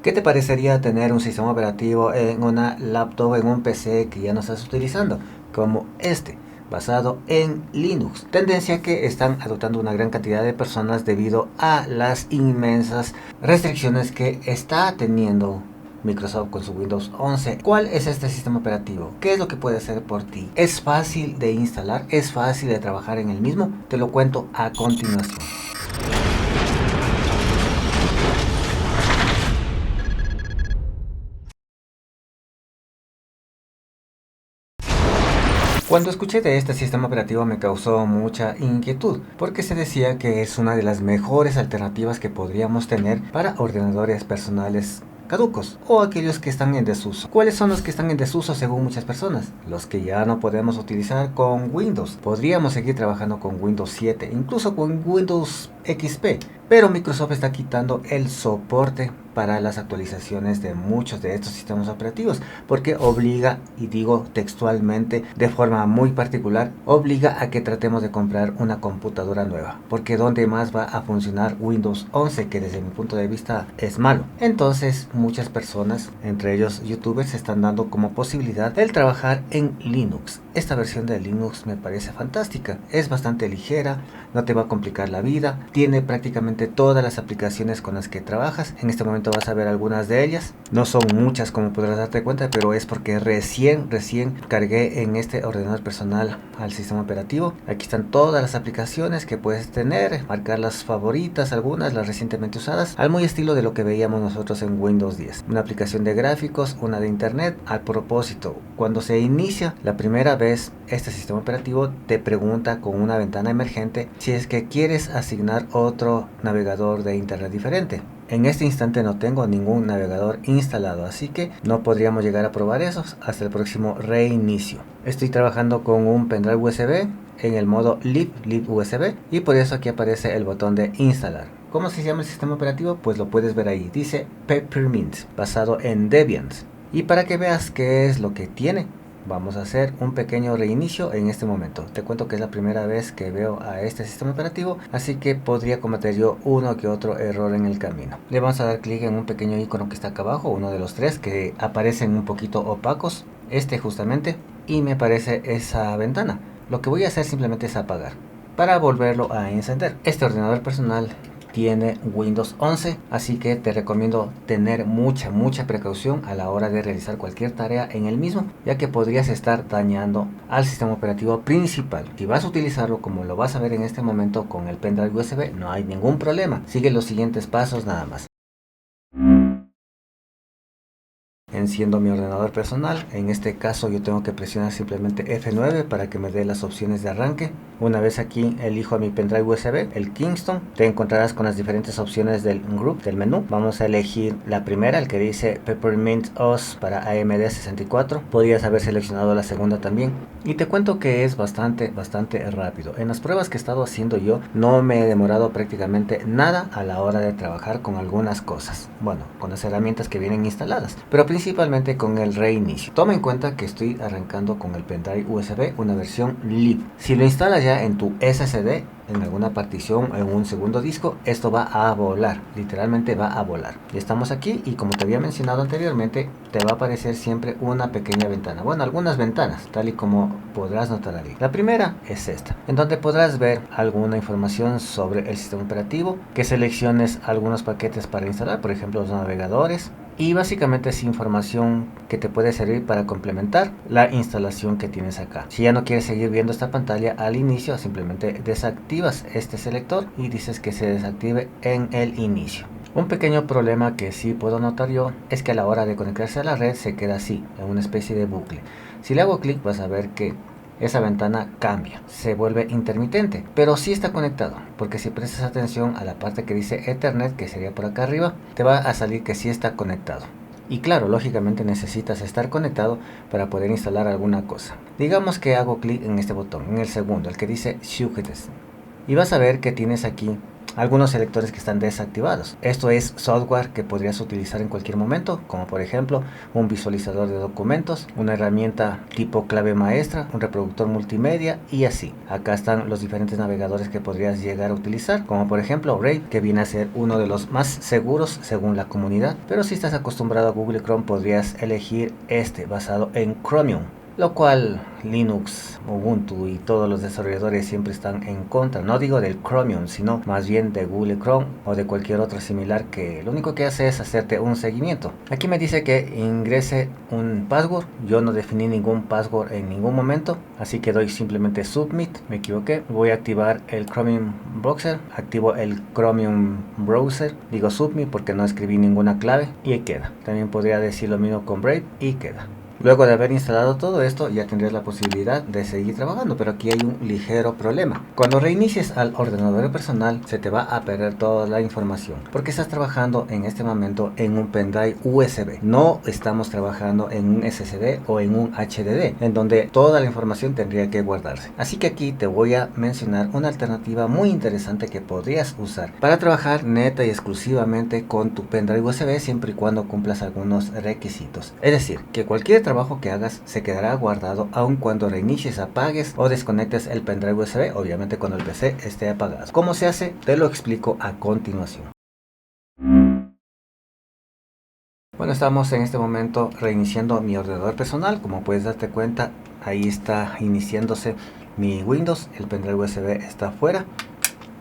¿Qué te parecería tener un sistema operativo en una laptop, en un PC que ya no estás utilizando? Como este, basado en Linux. Tendencia que están adoptando una gran cantidad de personas debido a las inmensas restricciones que está teniendo Microsoft con su Windows 11. ¿Cuál es este sistema operativo? ¿Qué es lo que puede hacer por ti? ¿Es fácil de instalar? ¿Es fácil de trabajar en el mismo? Te lo cuento a continuación. Cuando escuché de este sistema operativo me causó mucha inquietud, porque se decía que es una de las mejores alternativas que podríamos tener para ordenadores personales caducos o aquellos que están en desuso. ¿Cuáles son los que están en desuso según muchas personas? Los que ya no podemos utilizar con Windows. Podríamos seguir trabajando con Windows 7, incluso con Windows XP, pero Microsoft está quitando el soporte para las actualizaciones de muchos de estos sistemas operativos, porque obliga, y digo textualmente de forma muy particular, obliga a que tratemos de comprar una computadora nueva, porque donde más va a funcionar Windows 11, que desde mi punto de vista es malo. Entonces muchas personas, entre ellos youtubers, están dando como posibilidad el trabajar en Linux. Esta versión de Linux me parece fantástica, es bastante ligera, no te va a complicar la vida, tiene prácticamente todas las aplicaciones con las que trabajas. En este momento vas a ver algunas de ellas, no son muchas como podrás darte cuenta, pero es porque recién cargué en este ordenador personal al sistema operativo. Aquí están todas las aplicaciones que puedes tener, marcar las favoritas, algunas las recientemente usadas, al muy estilo de lo que veíamos nosotros en Windows 10. Una aplicación de gráficos, una de internet. A propósito, cuando se inicia la primera vez este sistema operativo te pregunta con una ventana emergente si es que quieres asignar otro navegador de internet diferente. En este instante no tengo ningún navegador instalado, así que no podríamos llegar a probar eso hasta el próximo reinicio. Estoy trabajando con un pendrive USB en el modo lib USB, y por eso aquí aparece el botón de instalar. ¿Cómo se llama el sistema operativo? Pues lo puedes ver ahí, dice Peppermint, basado en Debian. Y para que veas qué es lo que tiene, vamos a hacer un pequeño reinicio en este momento. Te cuento que es la primera vez que veo a este sistema operativo, así que podría cometer yo uno que otro error en el camino. Le vamos a dar clic en un pequeño icono que está acá abajo, uno de los tres que aparecen un poquito opacos, este justamente, y me aparece esa ventana. Lo que voy a hacer simplemente es apagar para volverlo a encender. Este ordenador personal tiene Windows 11, así que te recomiendo tener mucha precaución a la hora de realizar cualquier tarea en el mismo, ya que podrías estar dañando al sistema operativo principal. Si vas a utilizarlo como lo vas a ver en este momento con el pendrive USB, no hay ningún problema, sigue los siguientes pasos nada más. Enciendo mi ordenador personal. En este caso yo tengo que presionar simplemente F9 para que me dé las opciones de arranque. Una vez aquí elijo mi pendrive USB, el Kingston. Te encontrarás con las diferentes opciones del group, del menú. Vamos a elegir la primera, el que dice Peppermint OS para AMD 64. Podrías haber seleccionado la segunda también. Y te cuento que es bastante rápido. En las pruebas que he estado haciendo yo no me he demorado prácticamente nada a la hora de trabajar con algunas cosas. Bueno, con las herramientas que vienen instaladas, pero principalmente con el reinicio. Toma en cuenta que estoy arrancando con el pendrive USB una versión lib. Si lo instalas ya en tu SSD, en alguna partición, en un segundo disco, esto va a volar, literalmente va a volar. Ya estamos aquí y como te había mencionado anteriormente, te va a aparecer siempre una pequeña ventana, bueno, algunas ventanas, tal y como podrás notar ahí. La primera es esta, en donde podrás ver alguna información sobre el sistema operativo, que selecciones algunos paquetes para instalar, por ejemplo los navegadores, y básicamente es información que te puede servir para complementar la instalación que tienes acá. Si ya no quieres seguir viendo esta pantalla al inicio, simplemente desactivas este selector y dices que se desactive en el inicio. Un pequeño problema que sí puedo notar yo es que a la hora de conectarse a la red se queda así, en una especie de bucle. Si le hago clic vas a ver que esa ventana cambia, se vuelve intermitente, pero sí está conectado, porque si prestas atención a la parte que dice Ethernet, que sería por acá arriba, te va a salir que sí está conectado. Y claro, lógicamente necesitas estar conectado para poder instalar alguna cosa. Digamos que hago clic en este botón, en el segundo, el que dice Sujetes, y vas a ver que tienes aquí algunos selectores que están desactivados. Esto es software que podrías utilizar en cualquier momento, como por ejemplo un visualizador de documentos, una herramienta tipo clave maestra, un reproductor multimedia y así. Acá están los diferentes navegadores que podrías llegar a utilizar, como por ejemplo Brave, que viene a ser uno de los más seguros según la comunidad, pero si estás acostumbrado a Google Chrome podrías elegir este basado en Chromium, lo cual Linux, Ubuntu y todos los desarrolladores siempre están en contra. No digo del Chromium, sino más bien de Google Chrome o de cualquier otro similar, que lo único que hace es hacerte un seguimiento. Aquí me dice que ingrese un password. Yo no definí ningún password en ningún momento, así que doy simplemente submit. Me equivoqué. Voy a activar el Chromium Browser. Activo el Chromium Browser. Digo submit porque no escribí ninguna clave y ahí queda. También podría decir lo mismo con Brave y queda. Luego de haber instalado todo esto ya tendrías la posibilidad de seguir trabajando, pero aquí hay un ligero problema. Cuando reinicies al ordenador personal se te va a perder toda la información, porque estás trabajando en este momento en un pendrive USB. No estamos trabajando en un SSD o en un HDD, en donde toda la información tendría que guardarse. Así que aquí te voy a mencionar una alternativa muy interesante que podrías usar para trabajar neta y exclusivamente con tu pendrive USB, siempre y cuando cumplas algunos requisitos. Es decir, que cualquier trabajo que hagas se quedará guardado aun cuando reinicies, apagues o desconectes el pendrive USB, obviamente cuando el PC esté apagado. ¿Cómo se hace? Te lo explico a continuación. Bueno, estamos en este momento reiniciando mi ordenador personal. Como puedes darte cuenta, ahí está iniciándose mi Windows, el pendrive USB está afuera.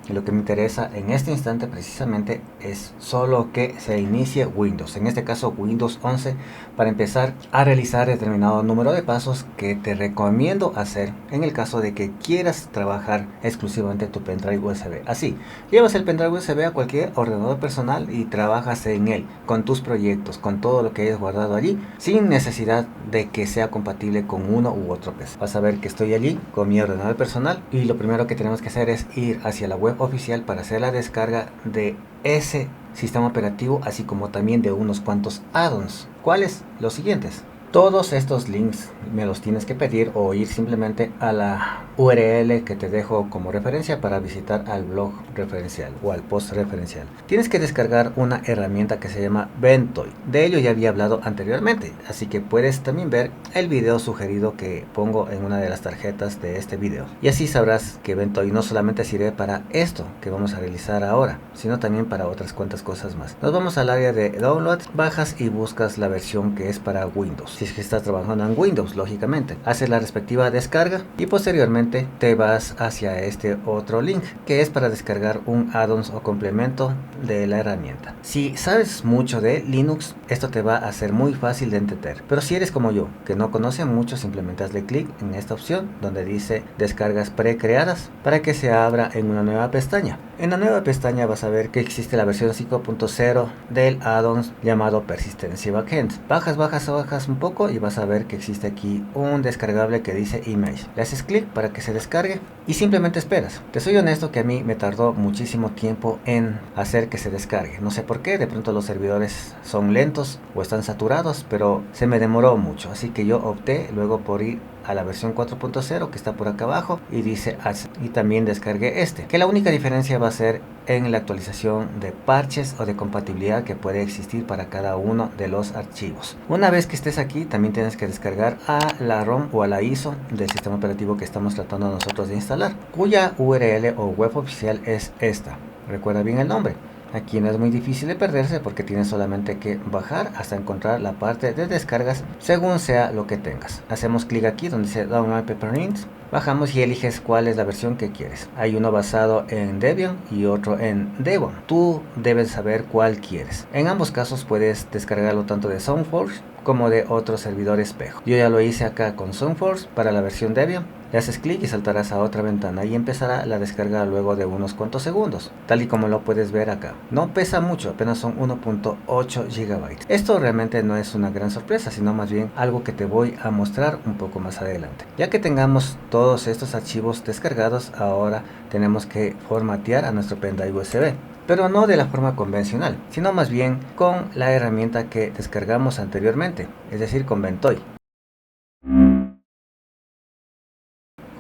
Y lo que me interesa en este instante precisamente es solo que se inicie Windows, en este caso Windows 11, para empezar a realizar determinado número de pasos que te recomiendo hacer en el caso de que quieras trabajar exclusivamente tu pendrive USB. Así, llevas el pendrive USB a cualquier ordenador personal y trabajas en él, con tus proyectos, con todo lo que hayas guardado allí, sin necesidad de que sea compatible con uno u otro PC. Vas a ver que estoy allí con mi ordenador personal y lo primero que tenemos que hacer es ir hacia la web oficial para hacer la descarga de ese sistema operativo, así como también de unos cuantos add-ons. ¿Cuáles? Los siguientes. Todos estos links me los tienes que pedir o ir simplemente a la URL que te dejo como referencia para visitar al blog referencial o al post referencial. Tienes que descargar una herramienta que se llama Ventoy. De ello ya había hablado anteriormente, así que puedes también ver el video sugerido que pongo en una de las tarjetas de este video. Y así sabrás que Ventoy no solamente sirve para esto que vamos a realizar ahora, sino también para otras cuantas cosas más. Nos vamos al área de Downloads, bajas y buscas la versión que es para Windows. Si es que estás trabajando en Windows, lógicamente, haces la respectiva descarga y posteriormente te vas hacia este otro link que es para descargar un add-ons o complemento de la herramienta. Si sabes mucho de Linux, esto te va a ser muy fácil de entender, pero si eres como yo, que no conoce mucho, simplemente hazle clic en esta opción donde dice descargas precreadas para que se abra en una nueva pestaña. En la nueva pestaña vas a ver que existe la versión 5.0 del add-ons llamado Persistency Backend. Bajas un poco y vas a ver que existe aquí un descargable que dice Image. Le haces clic para que se descargue y simplemente esperas. Te soy honesto que a mí me tardó muchísimo tiempo en hacer que se descargue. No sé por qué, de pronto los servidores son lentos o están saturados, pero se me demoró mucho. Así que yo opté luego por ir a la versión 4.0 que está por acá abajo y dice Ads, y también descargué este, que la única diferencia va a ser en la actualización de parches o de compatibilidad que puede existir para cada uno de los archivos. Una vez que estés aquí también tienes que descargar a la ROM o a la ISO del sistema operativo que estamos tratando nosotros de instalar, cuya URL o web oficial es esta. Recuerda bien el nombre. Aquí no es muy difícil de perderse porque tienes solamente que bajar hasta encontrar la parte de descargas según sea lo que tengas. Hacemos clic aquí donde dice Download Peppermint, bajamos y eliges cuál es la versión que quieres. Hay uno basado en Debian y otro en Debian. Tú debes saber cuál quieres. En ambos casos puedes descargarlo tanto de SoundForge como de otro servidor espejo. Yo ya lo hice acá con SoundForge para la versión Debian. Le haces clic y saltarás a otra ventana y empezará la descarga luego de unos cuantos segundos, tal y como lo puedes ver acá. No pesa mucho, apenas son 1.8 GB. Esto realmente no es una gran sorpresa, sino más bien algo que te voy a mostrar un poco más adelante. Ya que tengamos todos estos archivos descargados, ahora tenemos que formatear a nuestro pendrive USB. Pero no de la forma convencional, sino más bien con la herramienta que descargamos anteriormente, es decir, con Ventoy.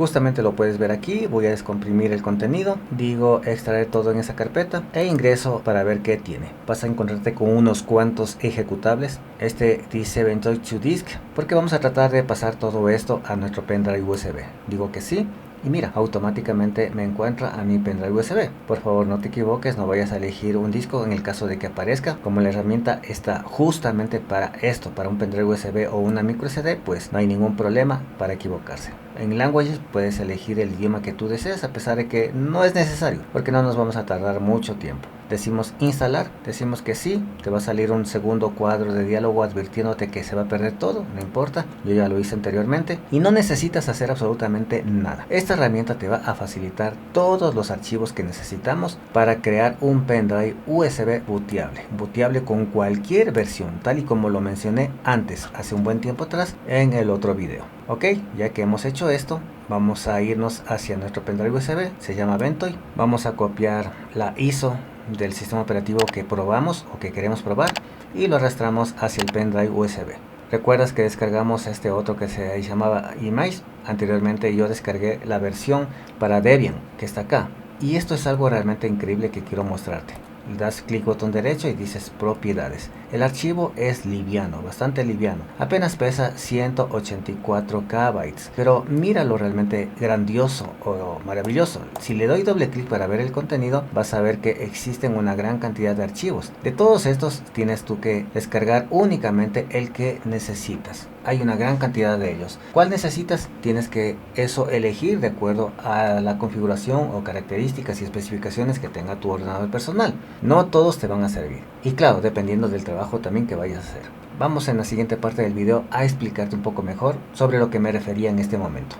Justamente lo puedes ver aquí. Voy a descomprimir el contenido, digo extraer todo en esa carpeta e ingreso para ver qué tiene. Vas a encontrarte con unos cuantos ejecutables. Este dice Ventoy to Disk, porque vamos a tratar de pasar todo esto a nuestro pendrive USB. Digo que sí. Y mira, automáticamente me encuentra a mi pendrive USB. Por favor, no te equivoques, no vayas a elegir un disco en el caso de que aparezca. Como la herramienta está justamente para esto, para un pendrive USB o una micro SD, pues no hay ningún problema para equivocarse. En Languages puedes elegir el idioma que tú desees, a pesar de que no es necesario, porque no nos vamos a tardar mucho tiempo. Decimos instalar, decimos que sí, te va a salir un segundo cuadro de diálogo advirtiéndote que se va a perder todo, no importa, yo ya lo hice anteriormente y no necesitas hacer absolutamente nada. Esta herramienta te va a facilitar todos los archivos que necesitamos para crear un pendrive USB booteable con cualquier versión, tal y como lo mencioné antes, hace un buen tiempo atrás en el otro video. Ok, ya que hemos hecho esto, vamos a irnos hacia nuestro pendrive USB, se llama Ventoy. Vamos a copiar la ISO del sistema operativo que probamos o que queremos probar y lo arrastramos hacia el pendrive USB. ¿Recuerdas que descargamos este otro que se llamaba Image? Anteriormente yo descargué la versión para Debian que está acá. Y esto es algo realmente increíble que quiero mostrarte. Das clic botón derecho y dices propiedades. El archivo es liviano, bastante liviano. Apenas pesa 184 KB. Pero mira lo realmente grandioso o maravilloso. Si le doy doble clic para ver el contenido, vas a ver que existen una gran cantidad de archivos. De todos estos tienes tú que descargar únicamente el que necesitas. Hay una gran cantidad de ellos. ¿Cuál necesitas? Tienes que eso elegir de acuerdo a la configuración o características y especificaciones que tenga tu ordenador personal. No todos te van a servir. Y claro, dependiendo del trabajo también que vayas a hacer. Vamos en la siguiente parte del video a explicarte un poco mejor sobre lo que me refería en este momento.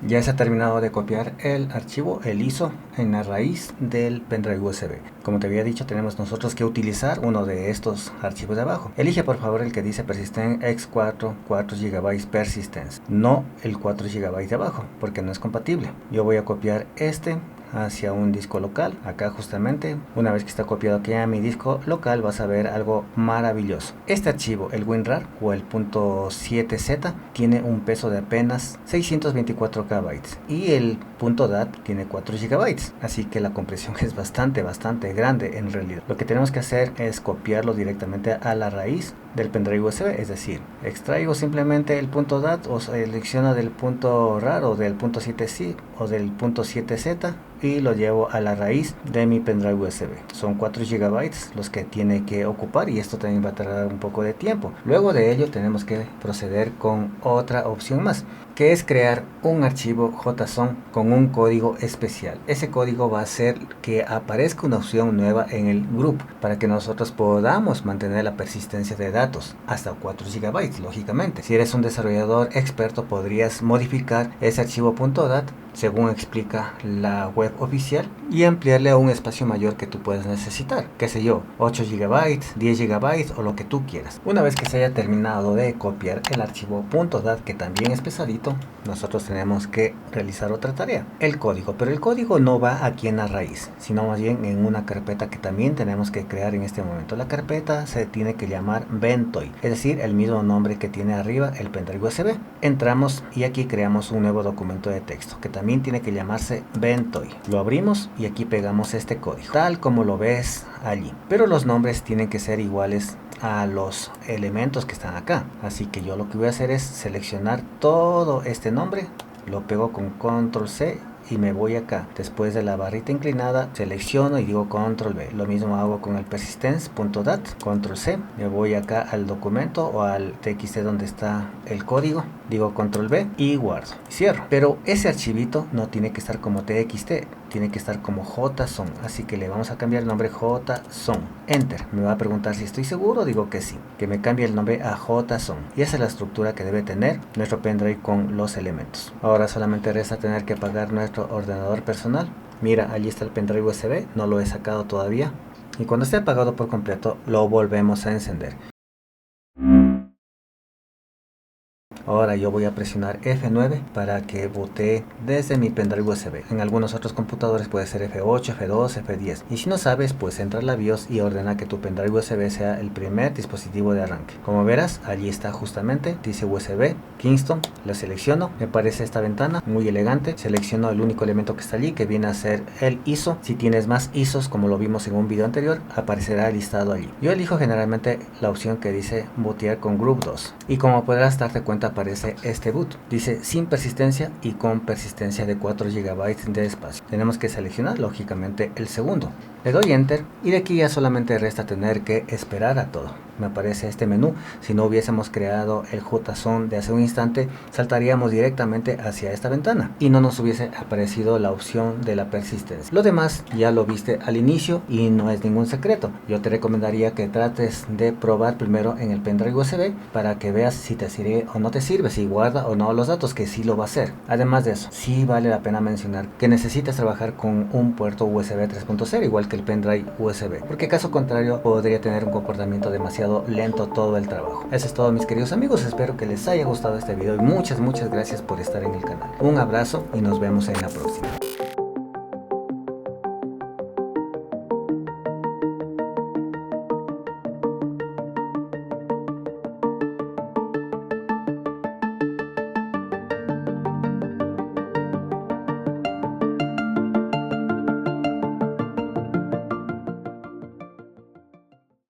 Ya se ha terminado de copiar el archivo, el ISO, en la raíz del pendrive USB. Como te había dicho, tenemos nosotros que utilizar uno de estos archivos de abajo. Elige por favor el que dice Persistent X4 4 GB Persistence, no el 4 GB de abajo, porque no es compatible. Yo voy a copiar este hacia un disco local, acá justamente. Una vez que está copiado aquí a mi disco local, vas a ver algo maravilloso. Este archivo, el WinRAR o el .7z, tiene un peso de apenas 624 KB y el .dat tiene 4 GB, así que la compresión es bastante grande en realidad. Lo que tenemos que hacer es copiarlo directamente a la raíz del pendrive USB, es decir, extraigo simplemente el .dat o selecciono del .rar o del .7z o del .7z y lo llevo a la raíz de mi pendrive USB. Son 4 GB los que tiene que ocupar y esto también va a tardar un poco de tiempo. Luego de ello tenemos que proceder con otra opción más, que es crear un archivo JSON con un código especial. Ese código va a hacer que aparezca una opción nueva en el group para que nosotros podamos mantener la persistencia de datos hasta 4 GB, lógicamente. Si eres un desarrollador experto, podrías modificar ese archivo .dat según explica la web oficial y ampliarle a un espacio mayor que tú puedas necesitar, qué sé yo, 8 GB, 10 GB o lo que tú quieras. Una vez que se haya terminado de copiar el archivo .dat, que también es pesadito, nosotros tenemos que realizar otra tarea, el código. Pero el código no va aquí en la raíz, sino más bien en una carpeta que también tenemos que crear en este momento. La carpeta se tiene que llamar Ventoy, es decir, el mismo nombre que tiene arriba el pendrive USB. Entramos y aquí creamos un nuevo documento de texto que también tiene que llamarse Ventoy. Lo abrimos y aquí pegamos este código, tal como lo ves allí. Pero los nombres tienen que ser iguales a los elementos que están acá. Así que yo lo que voy a hacer es seleccionar todo este nombre, lo pego con control C y me voy acá. Después de la barrita inclinada, selecciono y digo control V. Lo mismo hago con el persistence.dat, control C. Me voy acá al documento o al txt donde está el código, digo control V y guardo. Cierro. Pero ese archivito no tiene que estar como txt, tiene que estar como JSON. Así que le vamos a cambiar el nombre JSON. Enter. Me va a preguntar si estoy seguro, digo que sí. Que me cambie el nombre a JSON. Y esa es la estructura que debe tener nuestro pendrive con los elementos. Ahora solamente resta tener que apagar nuestro ordenador personal. Mira, allí está el pendrive USB, no lo he sacado todavía. Y cuando esté apagado por completo, lo volvemos a encender. Ahora yo voy a presionar F9 para que bootee desde mi pendrive USB. En algunos otros computadores puede ser F8, F2, F10. Y si no sabes, pues entra a la BIOS y ordena que tu pendrive USB sea el primer dispositivo de arranque. Como verás, allí está justamente, dice USB Kingston. Lo selecciono, me aparece esta ventana muy elegante. Selecciono el único elemento que está allí, que viene a ser el ISO. Si tienes más ISOs, como lo vimos en un video anterior, aparecerá listado allí. Yo elijo generalmente la opción que dice bootear con Group 2. Y como podrás darte cuenta, aparece este boot. Dice sin persistencia y con persistencia de 4 GB de espacio. Tenemos que seleccionar lógicamente el segundo. Le doy enter y de aquí ya solamente resta tener que esperar a todo. Me aparece este menú. Si no hubiésemos creado el JSON de hace un instante, saltaríamos directamente hacia esta ventana y no nos hubiese aparecido la opción de la persistencia. Lo demás ya lo viste al inicio y no es ningún secreto. Yo te recomendaría que trates de probar primero en el pendrive USB para que veas si te sirve o no te sirve, si guarda o no los datos, que sí lo va a hacer. Además de eso, sí vale la pena mencionar que necesitas trabajar con un puerto USB 3.0 igual que el pendrive USB, porque caso contrario podría tener un comportamiento demasiado lento todo el trabajo. Eso es todo, mis queridos amigos, espero que les haya gustado este video y muchas gracias por estar en el canal. Un abrazo y nos vemos en la próxima.